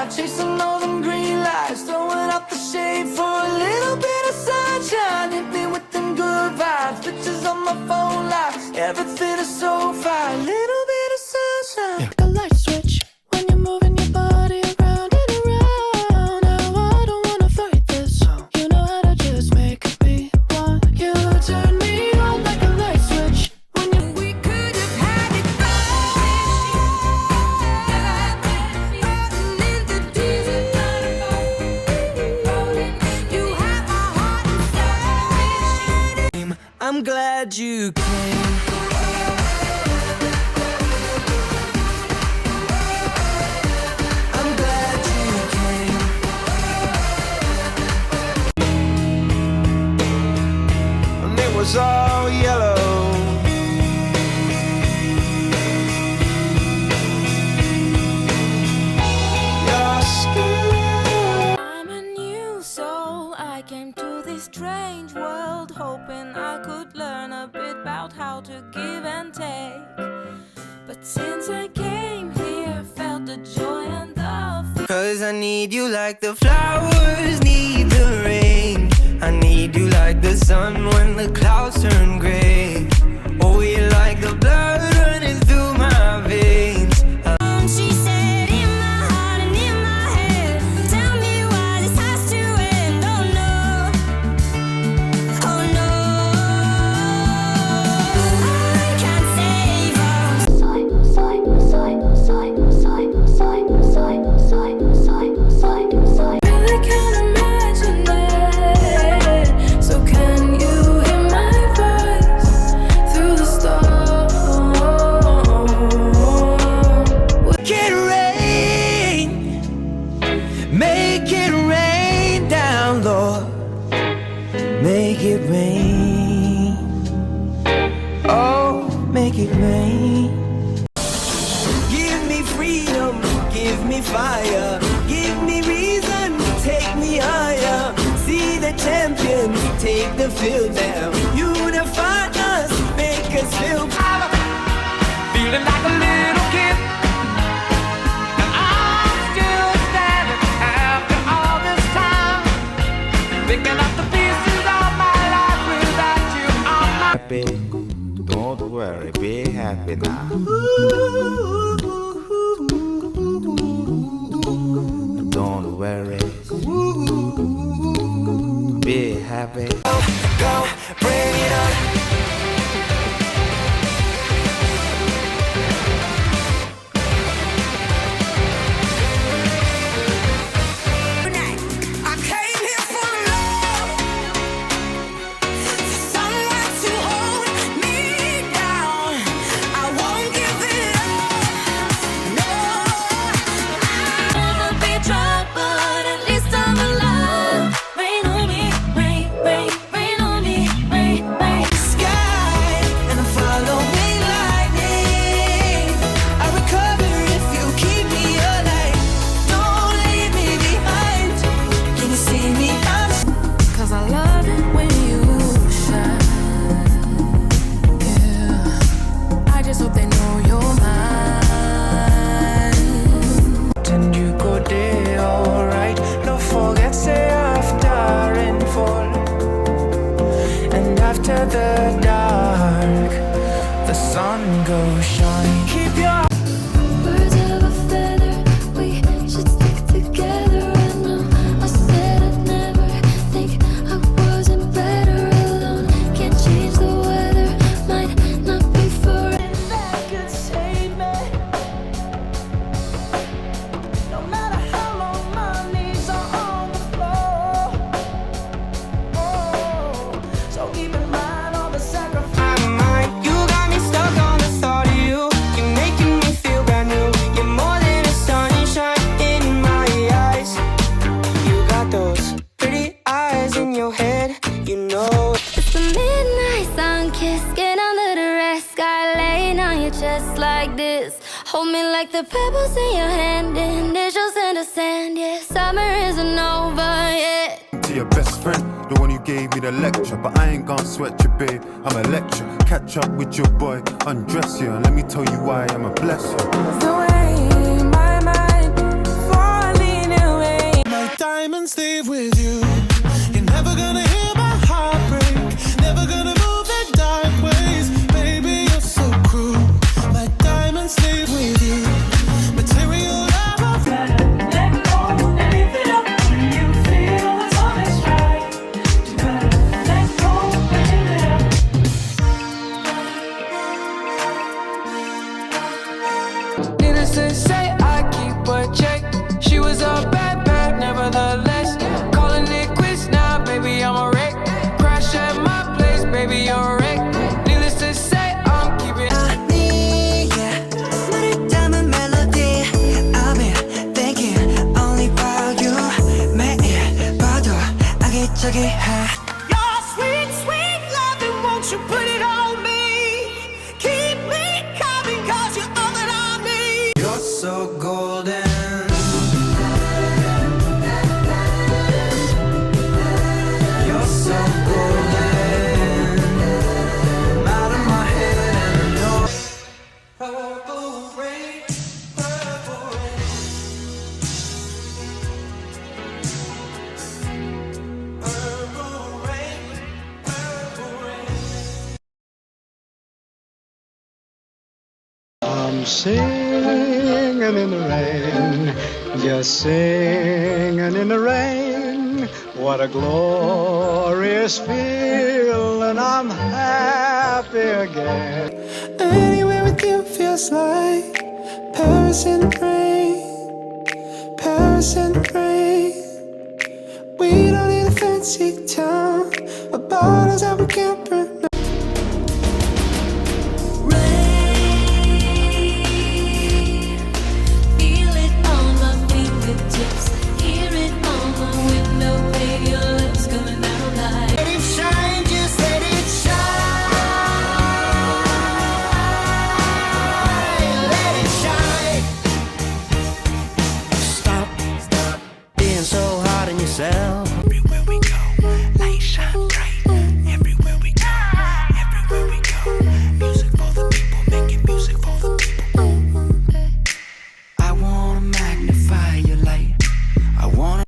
drive, chasing all them green lights, throwing out the shade for a little bit of sunshine. Hit me with them good vibes, pictures on my phone live, everything is so fine. Little bit of sunshine. Like a light switch when you're moving your body around and around. Now I don't wanna fight this. You know how to just make me want you. Turn me on like a light switch when you. We could have had it rolling in the deep. You have my heart inside. I'm glad you came. I'm glad you came. And it was all yellow. Your skin. I'm a new soul. I came to this strange world hoping I could learn a bit about how to give and take. But since I came here, felt the joy and the 'Cause I need you like the flowers need the rain. I need you like the sun when the clouds turn gray. Oh, you're like the blood running through my veins. She said in my heart and in my head, tell me why this has to end. Oh no, oh no, I can't save us. Really can't imagine it. So can you hear my voice through the storm? Make it rain down, Lord. Make it rain. Oh, make it rain. Give me freedom, give me fire, give me reason, take me higher. See the champions take the field now. Unify us, make us feel power. Feeling like a little kid. And I'm still standing after all this time. Picking up the pieces of my life without you on my Happy, don't worry, be happy now. Don't worry, be happy. go, bring it on. I came here for love, for someone to hold me down. I won't give it up, no. I'll never be drunk, but at least I'm alive. Rain on me, rain, rain, rain on me, rain, rain. Sky and follow me lightning. I recover if you keep me alive. Don't leave me behind. Can you see me? Cause I love it when you shine. Yeah, I just hope they know you're mine. And you go there, alright. Don't forget, say after rainfall and after the dark, the sun goes shine. Keep your Birds of a feather, we should stick together. I know I said I'd never think I wasn't better alone. Can't change the weather, might not be forever. that could save me. No matter how long my knees are on the floor. Oh, so keep in mind all the sacrifice. You got me stuck on the thought of you. You're making me feel brand new. You're more than a sunshine in my eyes. You got those pretty eyes in your head. You know. It's the midnight sun kiss, get under the red sky, laying on your chest like this. Hold me like the pebbles in your hand, initials in the sand. Yeah, summer isn't over yet. To your best friend, the one who gave me the lecture. But I ain't gonna sweat you, babe, I'm a lecture. Catch up with your boy, undress you, and let me tell you why I'm a blessing. The way my mind falling 저기 Your sweet, sweet loving, won't you put it on me? Keep me coming, cause you're all that I need. You're so golden. You're so golden. I'm out of my head and I know. Purple rain, purple rain. Purple rain, purple rain. I'm singing in the rain, just singing in the rain. What a glorious feeling, I'm happy again. Anywhere with you feels like Paris in the rain, Paris in the rain. We don't need a fancy town, a bottles that we can't burn. Rain, feel it on my fingertips, hear it on my window, feel your lips coming down like. Let it shine, just let it shine. Let it shine. Stop being so hard on yourself.